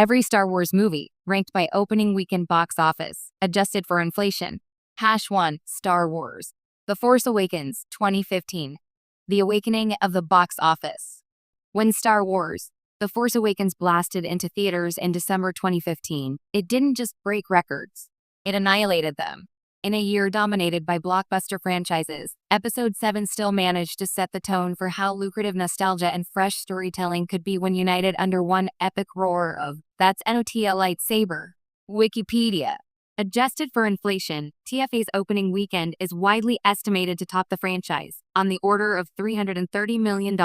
Every Star Wars movie, ranked by opening weekend box office, adjusted for inflation. #1 Star Wars. The Force Awakens, 2015. The awakening of the box office. When Star Wars, The Force Awakens blasted into theaters in December 2015, it didn't just break records, it annihilated them. In a year dominated by blockbuster franchises, Episode 7 still managed to set the tone for how lucrative nostalgia and fresh storytelling could be when united under one epic roar of, "That's not a lightsaber." Wikipedia. Adjusted for inflation, TFA's opening weekend is widely estimated to top the franchise, on the order of $330 million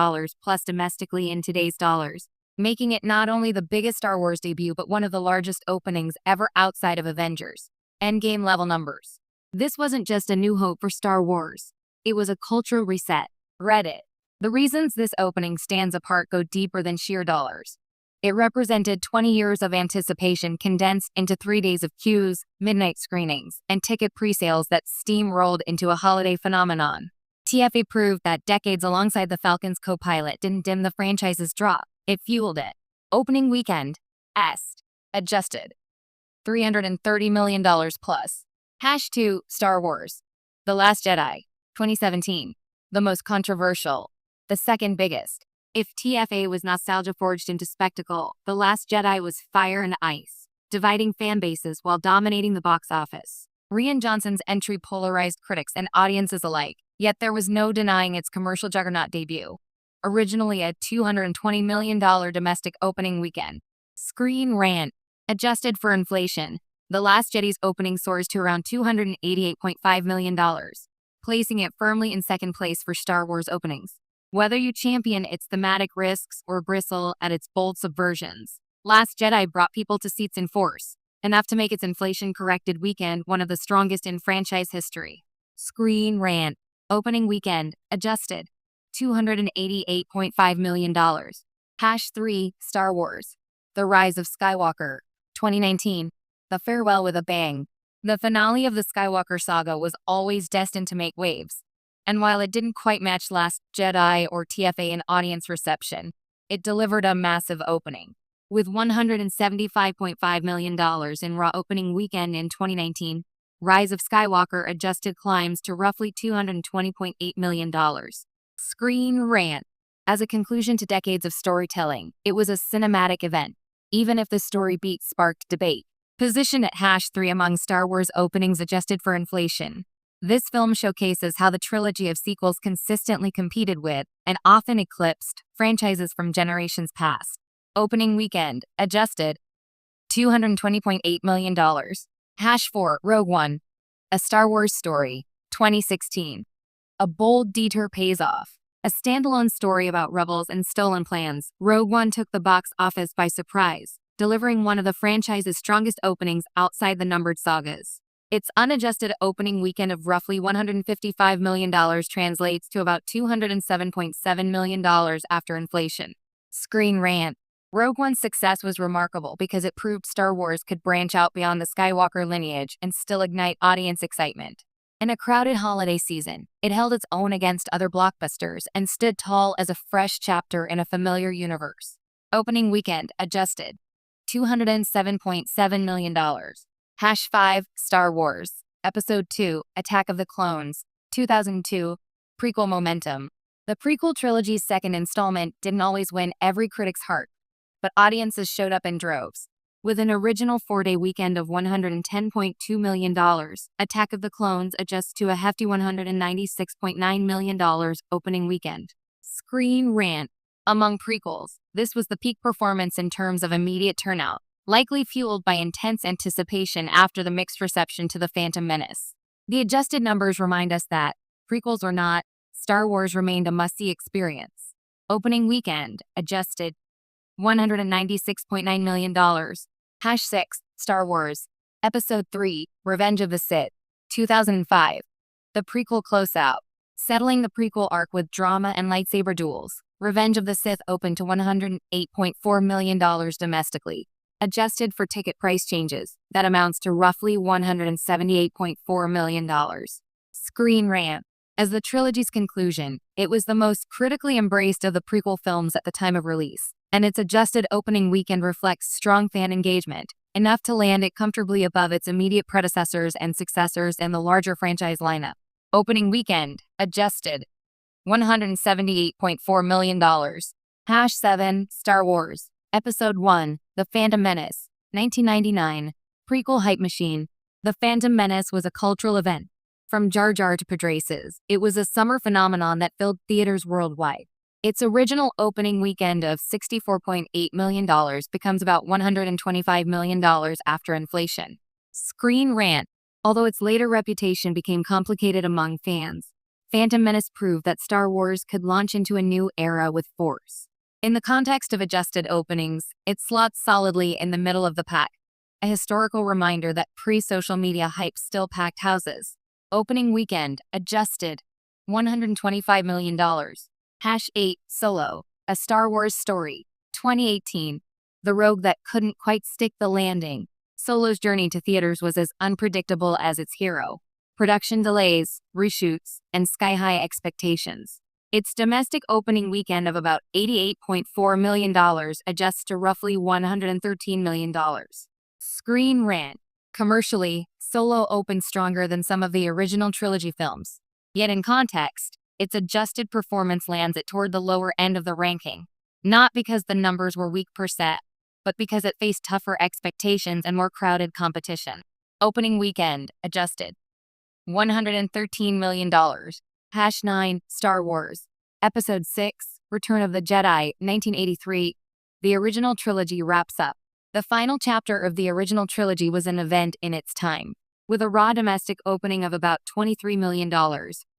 plus domestically in today's dollars, making it not only the biggest Star Wars debut but one of the largest openings ever outside of Avengers. Endgame level numbers. This wasn't just a new hope for Star Wars. It was a cultural reset. Reddit. The reasons this opening stands apart go deeper than sheer dollars. It represented 20 years of anticipation condensed into 3 days of queues, midnight screenings, and ticket pre-sales that steamrolled into a holiday phenomenon. TFA proved that decades alongside the Falcon's co-pilot didn't dim the franchise's drop, it fueled it. Opening weekend. Adjusted. $330 million plus. #2 Star Wars. The Last Jedi, 2017. The most controversial. The second biggest. If TFA was nostalgia forged into spectacle, The Last Jedi was fire and ice, dividing fan bases while dominating the box office. Rian Johnson's entry polarized critics and audiences alike, yet there was no denying its commercial juggernaut debut. Originally a $220 million domestic opening weekend. Screen Rant. Adjusted for inflation, The Last Jedi's opening soars to around $288.5 million, placing it firmly in second place for Star Wars openings. Whether you champion its thematic risks or bristle at its bold subversions, Last Jedi brought people to seats in force, enough to make its inflation-corrected weekend one of the strongest in franchise history. Screen Rant. Opening weekend, adjusted, $288.5 million. #3 Star Wars. The Rise of Skywalker, 2019. The Farewell with a Bang. The finale of the Skywalker saga was always destined to make waves. And while it didn't quite match Last Jedi or TFA in audience reception, it delivered a massive opening. With $175.5 million in raw opening weekend in 2019, Rise of Skywalker adjusted climbs to roughly $220.8 million. Screen Rant. As a conclusion to decades of storytelling, it was a cinematic event, even if the story beat sparked debate. Positioned at #3 among Star Wars openings adjusted for inflation, this film showcases how the trilogy of sequels consistently competed with, and often eclipsed, franchises from generations past. Opening weekend, adjusted, $220.8 million. #4 Rogue One. A Star Wars Story, 2016. A bold detour pays off. A standalone story about rebels and stolen plans, Rogue One took the box office by surprise, delivering one of the franchise's strongest openings outside the numbered sagas. Its unadjusted opening weekend of roughly $155 million translates to about $207.7 million after inflation. Screen Rant. Rogue One's success was remarkable because it proved Star Wars could branch out beyond the Skywalker lineage and still ignite audience excitement. In a crowded holiday season, it held its own against other blockbusters and stood tall as a fresh chapter in a familiar universe. Opening weekend, adjusted, $207.7 million. #5 Star Wars. Episode 2, Attack of the Clones, 2002. Prequel momentum. The prequel trilogy's second installment didn't always win every critic's heart, but audiences showed up in droves. With an original 4-day weekend of $110.2 million, Attack of the Clones adjusts to a hefty $196.9 million opening weekend. Screen Rant. Among prequels, this was the peak performance in terms of immediate turnout, likely fueled by intense anticipation after the mixed reception to The Phantom Menace. The adjusted numbers remind us that, prequels or not, Star Wars remained a must-see experience. Opening weekend, adjusted, $196.9 million. #6 Star Wars. Episode 3, Revenge of the Sith, 2005. The prequel closeout. Settling the prequel arc with drama and lightsaber duels, Revenge of the Sith opened to $108.4 million domestically. Adjusted for ticket price changes, that amounts to roughly $178.4 million. Screen Rant. As the trilogy's conclusion, it was the most critically embraced of the prequel films at the time of release, and its adjusted opening weekend reflects strong fan engagement, enough to land it comfortably above its immediate predecessors and successors in the larger franchise lineup. Opening weekend, adjusted, $178.4 million. #7 Star Wars, Episode 1, The Phantom Menace, 1999. Prequel hype machine. The Phantom Menace was a cultural event. From Jar Jar to Padraces, it was a summer phenomenon that filled theaters worldwide. Its original opening weekend of $64.8 million becomes about $125 million after inflation. Screen Rant. Although its later reputation became complicated among fans, Phantom Menace proved that Star Wars could launch into a new era with force. In the context of adjusted openings, it slots solidly in the middle of the pack, a historical reminder that pre-social media hype still packed houses. Opening weekend, adjusted, $125 million. #8 Solo, A Star Wars Story, 2018. The rogue that couldn't quite stick the landing. Solo's journey to theaters was as unpredictable as its hero. Production delays, reshoots, and sky-high expectations. Its domestic opening weekend of about $88.4 million adjusts to roughly $113 million. Screen Rant. Commercially, Solo opened stronger than some of the original trilogy films. Yet in context, its adjusted performance lands it toward the lower end of the ranking. Not because the numbers were weak per se, but because it faced tougher expectations and more crowded competition. Opening weekend, adjusted, $113 million. #9 Star Wars, Episode 6, Return of the Jedi, 1983. The original trilogy wraps up. The final chapter of the original trilogy was an event in its time. With a raw domestic opening of about $23 million,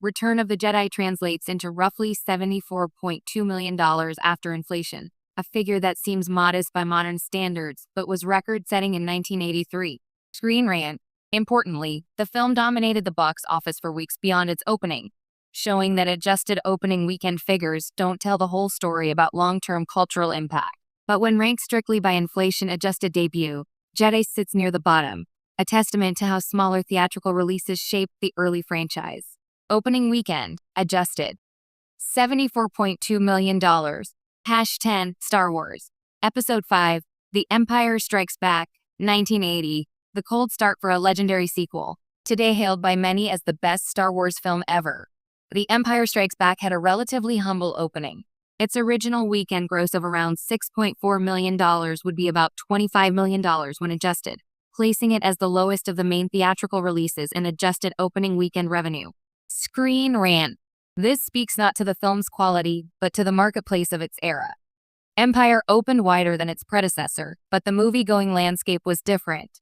Return of the Jedi translates into roughly $74.2 million after inflation, a figure that seems modest by modern standards but was record-setting in 1983. Screen Rant. Importantly, the film dominated the box office for weeks beyond its opening, showing that adjusted opening weekend figures don't tell the whole story about long-term cultural impact. But when ranked strictly by inflation-adjusted debut, Jedi sits near the bottom, a testament to how smaller theatrical releases shaped the early franchise. Opening weekend, adjusted, $74.2 million. #10 Star Wars, Episode 5, The Empire Strikes Back, 1980. The cold start for a legendary sequel, today hailed by many as the best Star Wars film ever. The Empire Strikes Back had a relatively humble opening. Its original weekend gross of around $6.4 million would be about $25 million when adjusted, placing it as the lowest of the main theatrical releases in adjusted opening weekend revenue. Screen Rant. This speaks not to the film's quality, but to the marketplace of its era. Empire opened wider than its predecessor, but the movie-going landscape was different.